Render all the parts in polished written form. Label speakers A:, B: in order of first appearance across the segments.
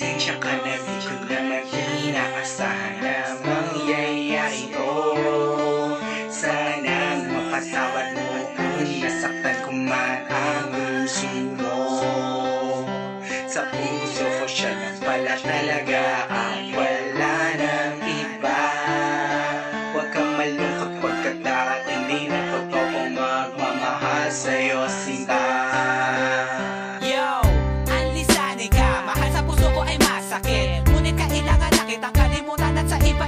A: Pasensya ka na, di ko naman inaasahan na mangyayari to. Sana mapatawad mo kung nasaktan ko man ang puso mo. Sa puso ko siya na pala talaga at wala nang iba. Huwag kang malungkot pagkat darating din ang totoong magmamahal sa'yo, sinta.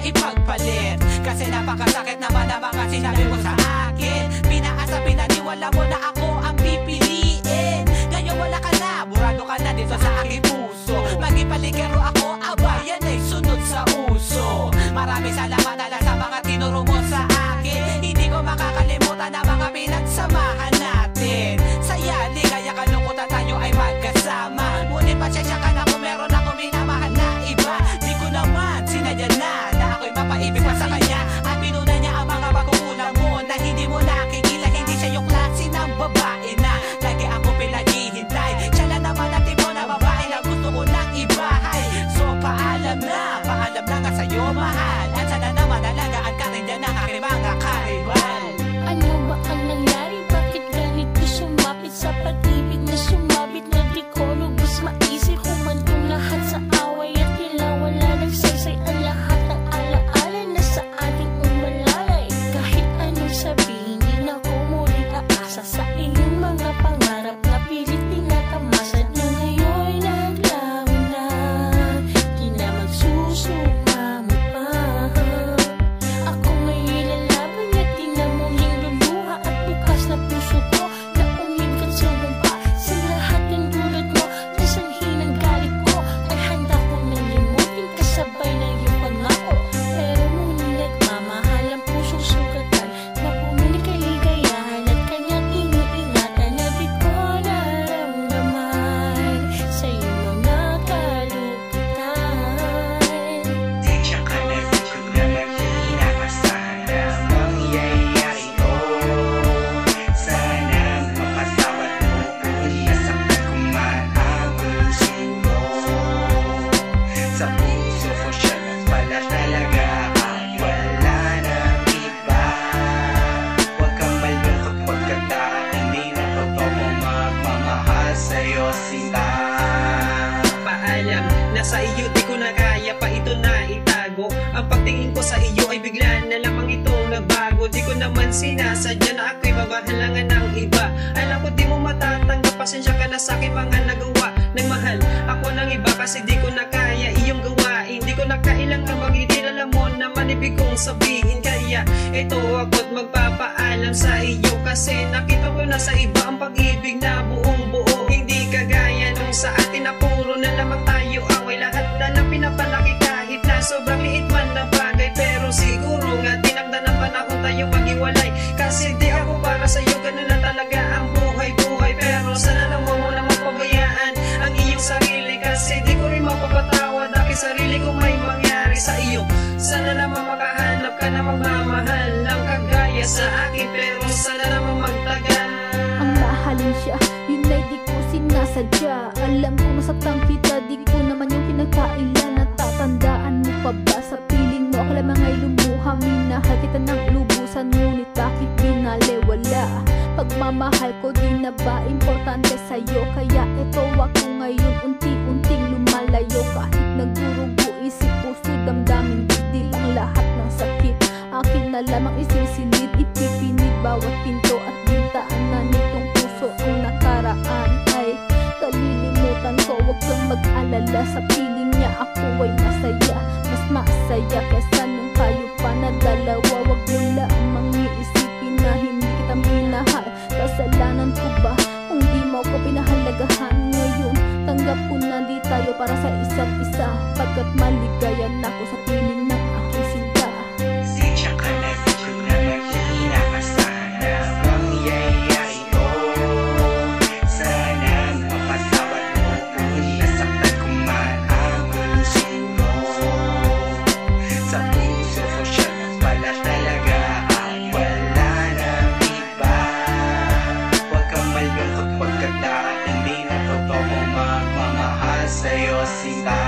B: Ipagpalit kasi napakasakit naman ang mga sinabi mo sa akin. Pinaasa, pinaniwala mo na ako ang pipiliin. Ngayon wala ka na, burado ka na dito sa aking puso. Magipaligaro ako, aba, yan ay sunod sa uso. Maraming salamat ala sa mga tinuro mo sa akin. Hindi ko makakalimutan ang mga pinagsamahan natin. Saya, ligaya, kalungkutan, tayo ay magkasama. Ngunit pasensya ka na kung meron ako minamahal na iba. Di ko naman sinadya na mapaibig pa sa kanya at pinuna niya ang mga pagkukulang mo na hindi mo nakikita. Hindi siya yung klase ng babae na lagi ako pinaghihintay. Siya lang naman ang tipo na babae na gusto ko nang ibahay. So paalam na nga sa'yo mahal. At sana naman alagaan ka rin dyan ang aking mga kariwal.
C: Ano ba ang nangyari? Bakit ganito sumapit sa pag-ibig na sumabit na di ko lubos maisip? Humantong lahat sa away at tila wala nagsasay ang lahat ng alaala na sa ating umalalay. Kahit anong sabihin, di na ko muli aasa sa iyong mga pangarap na pilit tinatamasan na ngayon naglaho na. Di na magsusumamo pa. Ako may ilalaban at di na muling luluha at bukas na puso ko na umibig at sumumpa sa lahat ng dulot mo. Sa sanhi ng galit ko ay handa ko nang limutin kasabay ng iyong pangako. Pero ngunit nagmamahal ang pusong sugatan na puno ni kaligayahan at kanyang iniingatan na di ko naramdaman sa iyong mga kalupitan.
A: Pasensya ka na, di ko naman inaasahan na mangyayari to. Sana mapatawad mo kung nasaktan ko man ang puso mo. Sa puso ko siya na pala talaga at wala nang iba. Huwag kang malungkot pagkat darating din ang totoong magmamahal sa'yo, sinta.
D: Paalam na sa iyo di ko na kaya pa ito na itago. Ang pagtingin ko sa iyo ay bigla na lamang itong nagbago. Di ko naman sinasadya na ako'y mabahalangan ng iba. Alam ko di mo matatanggap, pasensya ka na sa aking mga nagawa ng mahal ako ng iba kasi di ko na kaya iyong gawain. Di ko na kailangan magitin, alam mo naman ibig kong sabihin. Kaya ito ako't magpapaalam sa iyo kasi nakita ko na sa iba ang pag-ibig na buong buo. Hindi kagaya nung sa atin na puro na lamang tayo away. Lahat na lang pinapalaki kahit na sobrang liit man na bagay. Pero siguro nga tinagda ng panahon tayo maghiwalay. Kasi di ako para sa'yo, ganun na talaga ang buhay-buhay. Pero sana lang mo muna mapabayaan ang iyong sarili. Kasi di ko rin mapapatawad aking sarili kung may mangyari sa iyo. Sana naman makahanap ka na magmamahal ng kagaya sa akin. Pero sana naman magtagal.
E: Ang mahalin siya, yun ay di ko sinasadya. Alam ko masaktan kita, di ko naman yung kinakailan. Natatandaan mo pa ba sa piling mo? Ako lamang ay lumuha, minahal kita ng lubusan. Ngunit bakit binalewala? Pagmamahal ko di na ba importante sa'yo? Kaya eto ako ngayon unti-unting lumalayo. Kahit nagdurugo isip, puso, damdamin, di lang lahat ng sakit akin na lamang isisilid. Ipipinig bawat pinto at bintaan na nitong puso. Ang nakaraan ay kalilimutan ko. Huwag kang mag-alala, sa piling niya ako ay masaya. Mas masaya kesa nung tayo pa na dalawa. Huwag mo lamang iisipin na hindi kita minahal. Kasalanan ko ba kung di mo ako pinahalagahan? Ngayon tanggap ko na di tayo para sa isa't isa, pagkat maligayan ako sa piling ng aking sinta.
A: Pasensya ka na, di ko naman inaasahan na mangyayari to. Sana mapatawad mo kung nasaktan ko man ang puso mo. Sa puso ko siya na pala talaga at wala nang iba. Huwag kang malungkot pagkat darating din ang totoong magmamahal sa'yo, sinta.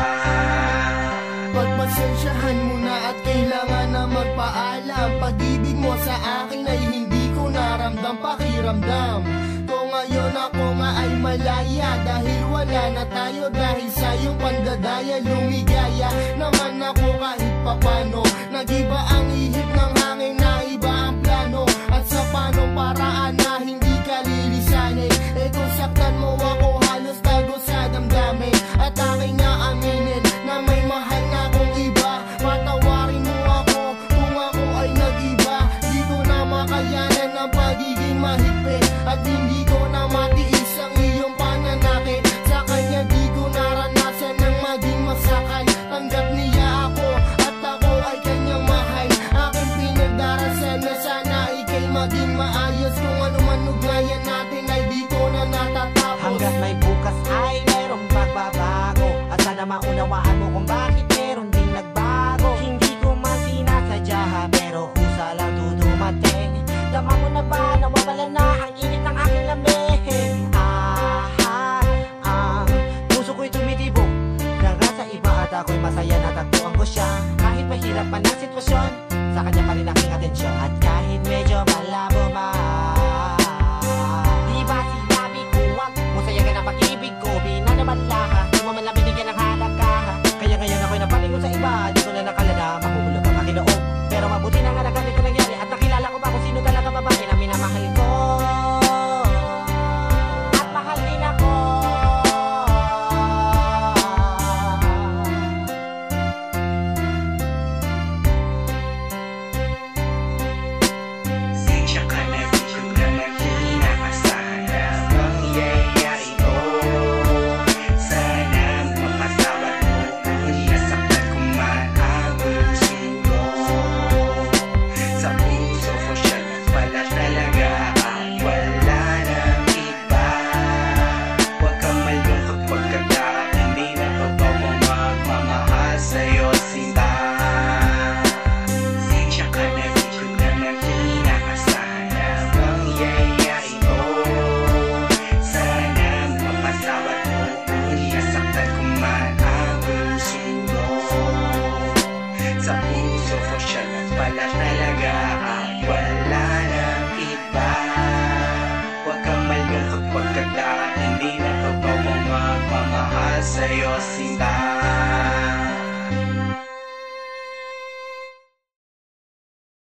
F: pakiramdam ko. Ngayon ako nga ay malaya dahil wala na tayo, dahil sa iyong pandadaya. Lumigaya naman ako kahit papano, nag-iba ang ihip ng hangin, na iba ang plano. At sa paano paraan na hindi ka lilisanin, eh kung saktan mo ako halos tago sa damdamin. At aking nga aminin na may mahal na akong iba. Patawarin mo ako kung ako ay nag-iba. Di ko na makayanan ang pagiging mahigpit, at hindi ko na matiis ang iyong pananakit. Sa kanya di ko naranasan ng maging masakal. Tanggap niya ako at ako ay kanyang mahal. Aking pinagdarasal na sana ikay maging maayos. Kung ano man ugnayan natin ay di ko na natatapos.
B: Hanggat may bukas ay merong pagbabago, at sana maunawaan mo kung bakit